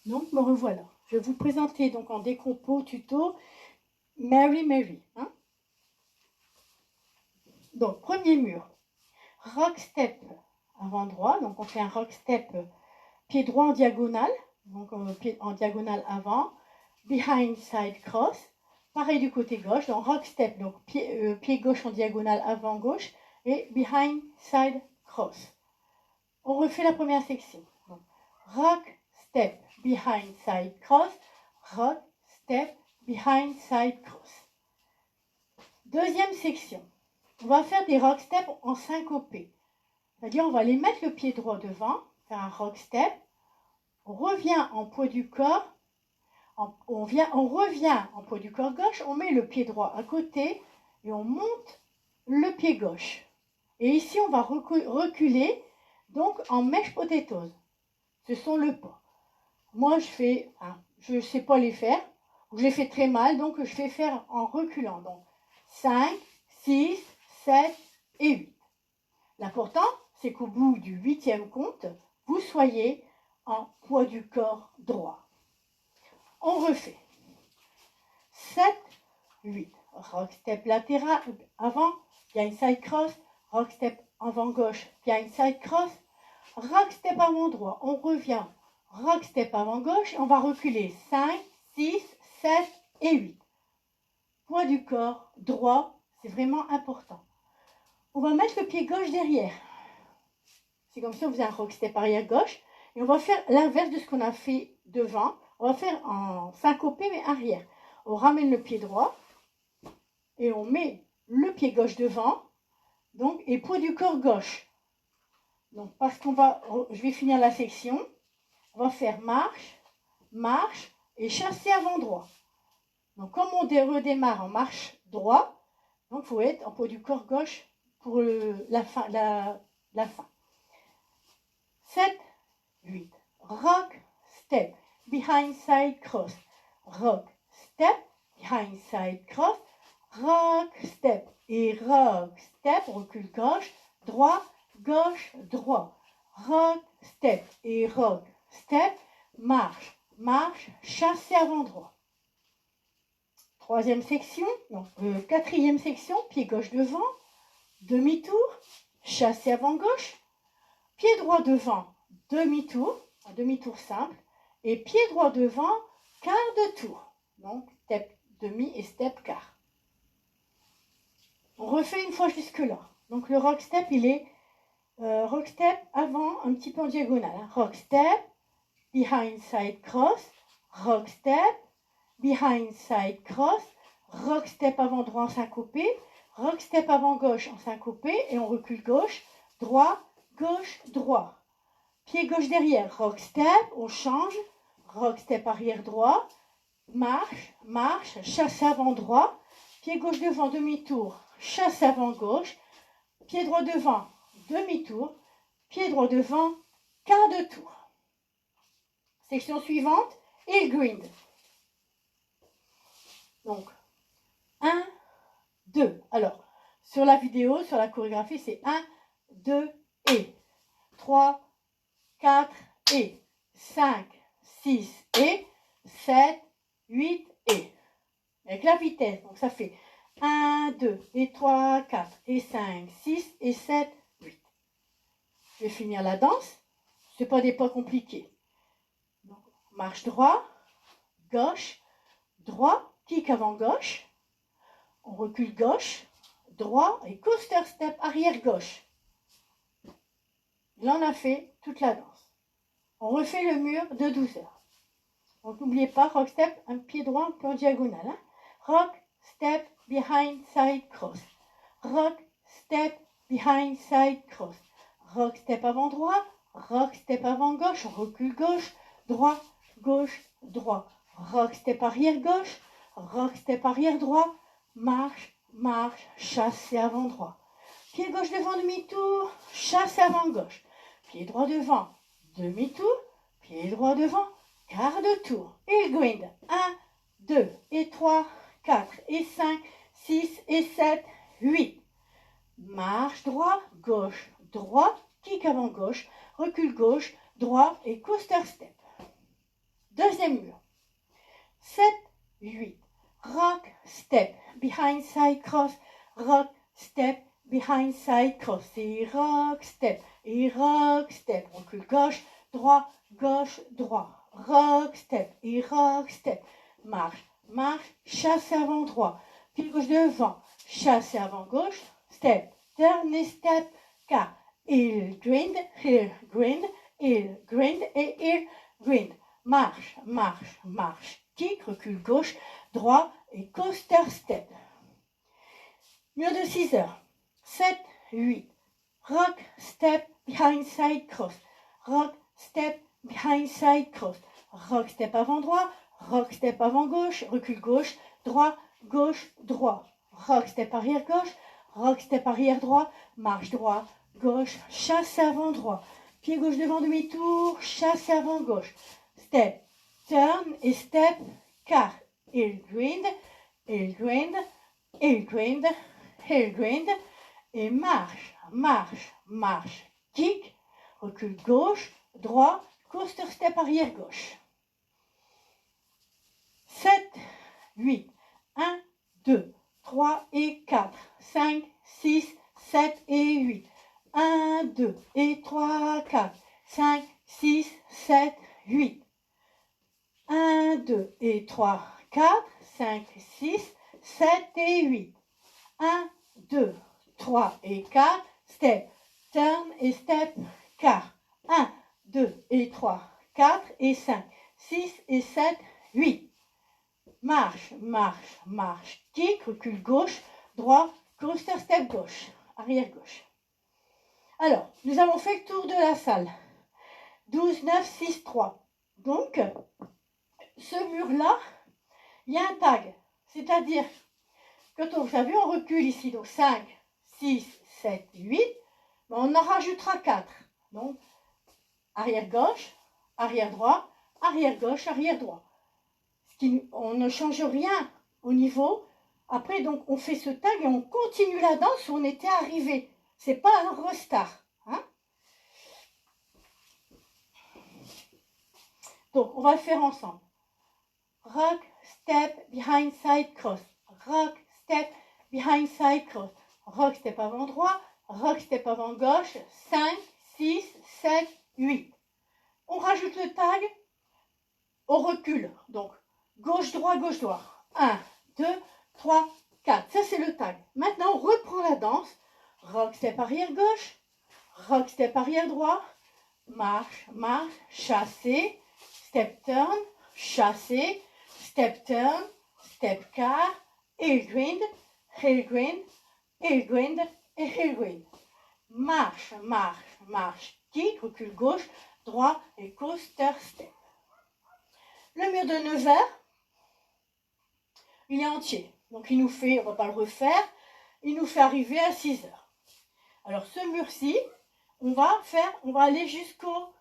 Donc, me revoilà. Je vais vous présenter donc en décompo tuto Mary Mary. Hein. Donc, premier mur. Rock step avant droit. Donc, on fait un rock step pied droit en diagonale. Donc, pied en diagonale avant. Behind side cross. Pareil du côté gauche. Donc, rock step. Donc, pied gauche en diagonale avant gauche. Et behind side cross. On refait la première section. Donc, rock step behind side cross, rock step behind side cross. Deuxième section, on va faire des rock steps en syncopé. C'est-à-dire on va aller mettre le pied droit devant, faire un rock step, on revient en poids du corps, on revient en poids du corps gauche, on met le pied droit à côté et on monte le pied gauche. Et ici on va reculer donc en mesh potatoes. Ce sont le pas. Moi, je ne sais pas les faire, je les fais très mal, donc je vais faire en reculant. Donc, 5, 6, 7 et 8. L'important, c'est qu'au bout du 8e compte, vous soyez en poids du corps droit. On refait. 7, 8. Rock step latéral, avant, behind side cross. Rock step avant gauche, behind side cross. Rock step avant droit, on revient. Rock step avant gauche, on va reculer 5, 6, 7 et 8. Poids du corps droit, c'est vraiment important. On va mettre le pied gauche derrière. C'est comme si on faisait un rock step arrière gauche. Et on va faire l'inverse de ce qu'on a fait devant. On va faire en syncopé mais arrière. On ramène le pied droit et on met le pied gauche devant. Donc, et poids du corps gauche. Donc, parce je vais finir la section. On va faire marche, marche et chassé avant droit. Donc, comme on redémarre en marche droit, donc il faut être en poids du corps gauche pour la fin. 7, 8. Rock, step, behind side cross. Rock, step, behind side cross. Rock, step et rock, step, recul gauche, droit, gauche, droit. Rock, step et rock, step, marche, marche, chassé avant droit. Troisième section, donc quatrième section, pied gauche devant, demi-tour, chassé avant gauche, pied droit devant, demi-tour, un demi-tour simple, et pied droit devant, quart de tour, donc step demi et step quart. On refait une fois jusque-là. Donc le rock step, il est rock step avant, un petit peu en diagonale. Hein. Rock step, behind side cross, rock step, behind side cross, rock step avant droit en syncopé, rock step avant gauche en syncopé, et on recule gauche, droit, gauche, droit. Pied gauche derrière, rock step, on change, rock step arrière droit, marche, marche, chasse avant droit, pied gauche devant, demi-tour, chasse avant gauche, pied droit devant, demi-tour, pied droit devant, quart de tour. Section suivante, heel grind. Donc, 1, 2. Alors, sur la vidéo, sur la chorégraphie, c'est 1, 2 et 3, 4 et 5, 6 et 7, 8 et. Avec la vitesse, donc ça fait 1, 2 et 3, 4 et 5, 6 et 7, 8. Je vais finir la danse. Ce n'est pas des pas compliqués. Donc, marche droit, gauche, droit, kick avant gauche. On recule gauche, droit et coaster step arrière gauche. Là, on a fait toute la danse. On refait le mur de 12 heures. Donc, n'oubliez pas, rock step, un pied droit, un peu en diagonale. Hein. Rock, step, behind, side, cross. Rock, step, behind, side, cross. Rock, step avant droit. Rock, step avant gauche. Recule gauche, droit, gauche, droit. Rock, step arrière gauche. Rock, step arrière droit. Marche, marche, chassé avant droit. Pied gauche devant, demi-tour, chassé avant gauche. Pied droit devant, demi-tour, pied droit devant, quart de tour. Heel grind. 1, 2 et 3, 4 et 5, 6 et 7, 8. Marche droit, gauche, droit, kick avant gauche, recule gauche, droit et coaster step. Deuxième mur. 7, 8. Rock, step, behind, side, cross. Rock, step, behind, side, cross. Et rock, step. Et rock, step. Recule gauche, droit, gauche, droit. Rock, step. Et rock, step. Marche, marche, chasse avant droit. Pied gauche devant, chasse avant gauche. Step, turn et step. Car heel, grind, heel, grind, heel, grind et heel, grind. Marche, marche, marche. Kick, recule gauche, droit et coaster step. Mur de 6 heures. 7, 8. Rock, step, behind, side, cross. Rock, step, behind, side, cross. Rock, step avant droit. Rock, step avant gauche. Recule gauche, droit, gauche, droit. Rock, step arrière gauche. Rock, step arrière droit. Marche droit, gauche, chasse avant droit. Pied gauche devant demi-tour, chasse avant gauche. Step, turn et step, car. Heel grind, heel grind, heel grind, heel grind. Et marche, marche, marche. Kick, recule gauche, droit, coaster step arrière gauche. 7, 8, 1, 2, 3 et 4, 5, 6, 7 et 8. 1, 2 et 3, 4, 5, 6, 7, 8. 1, 2 et 3, 4, 5, 6, 7 et 8. 1, 2, 3 et 4, step, turn et step, car. 1, 2 et 3, 4 et 5, 6 et 7, 8. Marche, marche, marche, kick, recule gauche, droit, coaster step gauche, arrière gauche. Alors, nous avons fait le tour de la salle. 12, 9, 6, 3. Donc, ce mur-là, il y a un tag. C'est-à-dire, quand vous avez vu, on recule ici. Donc, 5, 6, 7, 8. Ben, on en rajoutera 4. Donc, arrière gauche, arrière droit, arrière gauche, arrière droit. On ne change rien au niveau. Après, donc, on fait ce tag et on continue la danse où on était arrivé. C'est pas un restart. Hein? Donc, on va le faire ensemble. Rock, step, behind, side, cross. Rock, step, behind, side, cross. Rock, step avant droit. Rock, step avant gauche. 5, 6, 7, 8. On rajoute le tag au recul. Donc, gauche, droit, gauche, droit. 1, 2, 3, 4. Ça, c'est le tag. Maintenant, on reprend la danse. Rock, step arrière gauche. Rock, step arrière droit. Marche, marche, chasser. Step turn, chasser. Step turn, step car. Heel grind, heel grind, heel grind et heel grind. Marche, marche, marche. Kick, recule gauche, droit et coaster step. Le mur de 9 heures, il est entier. Donc il nous fait, on ne va pas le refaire, il nous fait arriver à 6 heures. Alors ce mur-ci, on va aller jusqu'au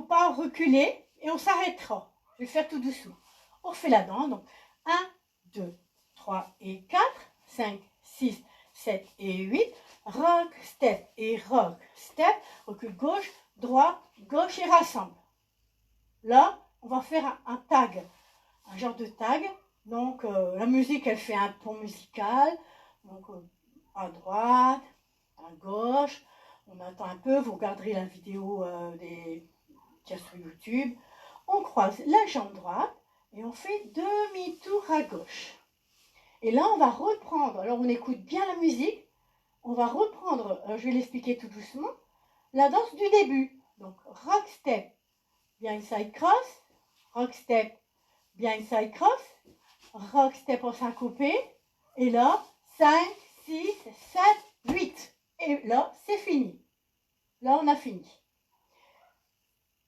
pas reculé et on s'arrêtera. Je vais le faire tout doucement. On refait la danse. Donc 1, 2, 3 et 4, 5, 6, 7 et 8. Rock, step et rock, step. Recule gauche, droit, gauche et rassemble. Là, on va faire un tag, un genre de tag. Donc, la musique, elle fait un ton musical. Donc, à droite, à gauche. On attend un peu. Vous regarderez la vidéo qu'il y a sur YouTube. On croise la jambe droite et on fait demi-tour à gauche. Et là, on va reprendre. Alors, on écoute bien la musique. On va reprendre, je vais l'expliquer tout doucement, la danse du début. Donc, rock step, behind side cross, rock step, behind side cross, rock step en syncopé, et là, 5, 6, 7, 8. Et là, c'est fini. Là, on a fini.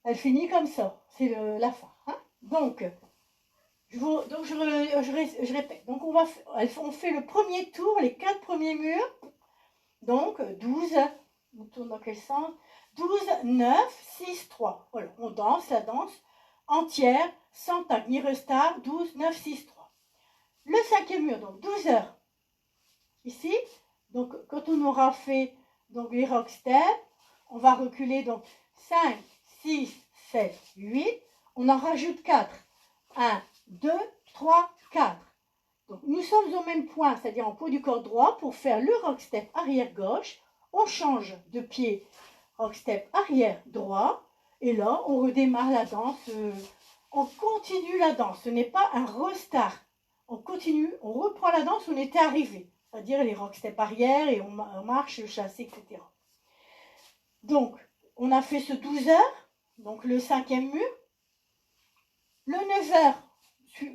Elle finit comme ça. C'est la fin. Hein? Donc, je répète. Donc, on fait le premier tour, les 4 premiers murs. Donc, 12, on tourne dans quel sens? 12, 9, 6, 3. Voilà, on danse la danse entière, sans tag ni restart. 12, 9, 6, 3. Le 5e mur, donc 12 heures. Ici, donc quand on aura fait donc, les rock steps, on va reculer donc 5, 6, 7, 8. On en rajoute 4. 1, 2, 3, 4. Donc, nous sommes au même point, c'est-à-dire en poids du corps droit. Pour faire le rock step arrière gauche, on change de pied rock step arrière droit. Et là, on redémarre la danse. On continue la danse. Ce n'est pas un restart. On continue, on reprend la danse où on était arrivé. C'est-à-dire les rock step arrière et on marche, chassé, etc. Donc, on a fait ce 12 heures. Donc, le 5e mur. Le 9 heures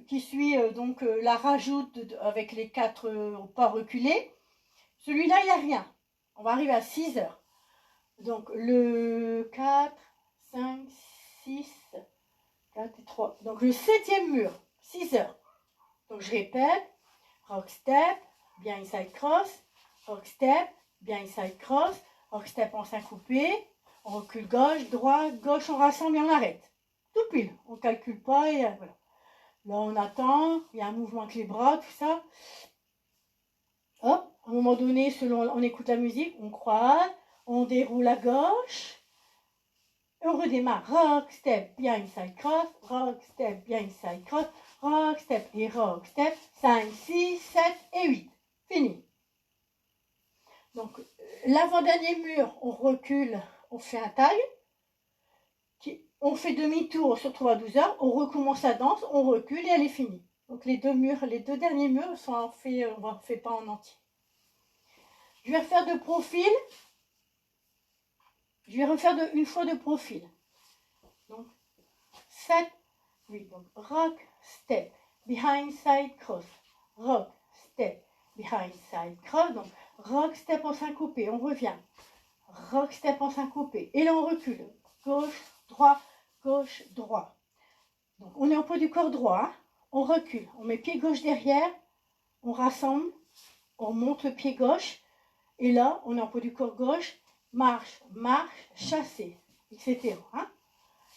qui suit donc la rajoute avec les 4 pas reculés. Celui-là, il n'y a rien. On va arriver à 6 heures. Donc le 4, 5, 6, 4 et 3. Donc le 7e mur, 6 heures. Donc je répète, rock step, behind side cross, rock step, behind side cross, rock step en syncopé, on recule gauche, droite, gauche, on rassemble et on arrête. Tout pile, on ne calcule pas et voilà. Là, on attend, il y a un mouvement avec les bras, tout ça. Hop, à un moment donné, selon on écoute la musique, on croise, on déroule à gauche, et on redémarre. Rock, step, behind side cross, rock, step, behind side cross, rock, step et rock, step, 5, 6, 7 et 8. Fini. Donc, l'avant-dernier mur, on recule, on fait un tag. On fait demi-tour, on se retrouve à 12 heures, on recommence la danse, on recule et elle est finie. Donc les deux derniers murs sont faits, on ne fait pas en entier. Je vais refaire de profil. Je vais refaire une fois de profil. Donc 7, 8. Donc rock, step, behind, side, cross. Rock, step, behind, side, cross. Donc rock, step en syncopé, on revient. Rock, step en syncopé. Et là on recule. Gauche, droit, gauche, droit. Donc on est en poids du corps droit, hein. On recule, on met pied gauche derrière, on rassemble, on monte le pied gauche, et là on est en poids du corps gauche, marche, marche, chassé, etc. Hein.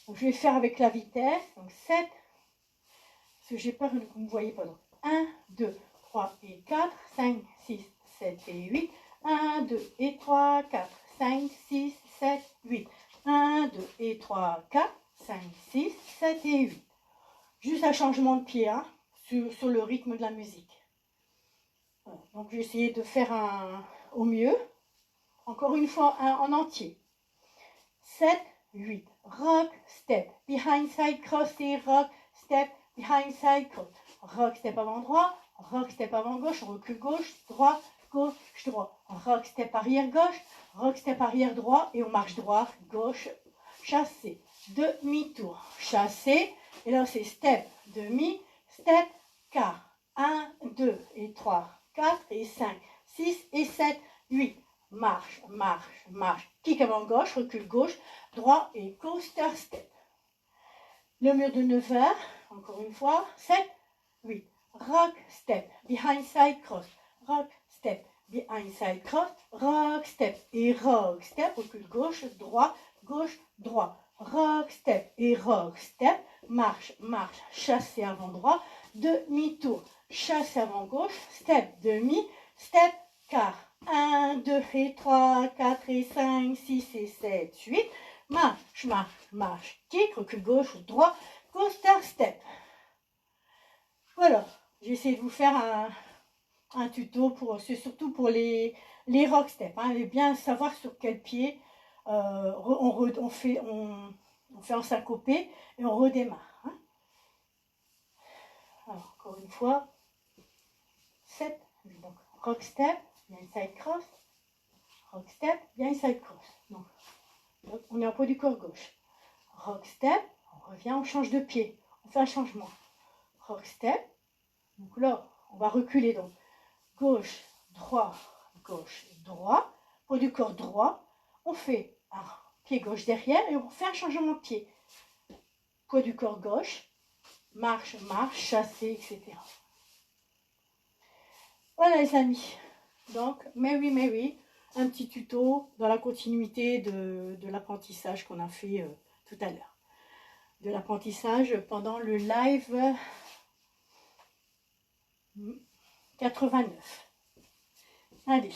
Donc je vais faire avec la vitesse, donc 7, parce que j'ai peur que vous ne me voyez pas. Donc 1, 2, 3 et 4, 5, 6, 7 et 8, 1, 2 et 3, 4, 5, 6, 7, 8, 1, 2 et 3, 4, 5, 6, 7 et 8. Juste un changement de pied, hein, sur le rythme de la musique. Voilà. Donc, j'ai essayé de faire au mieux. Encore une fois, en entier. 7, 8. Rock, step, behind, side, cross et rock, step, behind, side, cross. Rock, step avant droit, rock, step avant gauche, recule gauche, droit, gauche, droit. Rock, step arrière gauche, rock, step arrière droit et on marche droit, gauche, chassé. Demi-tour, chassé. Et là, c'est step, demi, step, quart. 1, 2 et 3, 4 et 5, 6 et 7, 8. Marche, marche, marche. Kick avant gauche, recule gauche, droit et coaster step. Le mur de 9 heures, encore une fois. 7, 8. Rock, step, behind side cross. Rock, step, behind side cross. Rock, step et rock, step. Recule gauche, droit, gauche, droit. Rock, step et rock, step. Marche, marche, chassé avant droit. Demi-tour, chassé avant gauche. Step, demi, step, quart. 1, 2 et 3, 4 et 5, 6 et 7, 8. Marche, marche, marche. Kick, recule gauche, droit, coaster step. Voilà, j'ai essayé de vous faire un tuto, c'est surtout pour les rock steps. Hein, et bien savoir sur quel pied on fait en syncopé et on redémarre. Hein. Alors, encore une fois, 7, donc rock step, bien side cross, rock step, bien side cross. Donc, on est en poids du corps gauche. Rock step, on revient, on change de pied. On fait un changement. Rock step. Donc là, on va reculer. Donc, gauche, droit, poids du corps droit. On fait un pied gauche derrière et on fait un changement de pied. Poids du corps gauche, marche, marche, chassé, etc. Voilà les amis. Donc, Mary Mary, un petit tuto dans la continuité de l'apprentissage qu'on a fait tout à l'heure. De l'apprentissage pendant le live 89. Allez.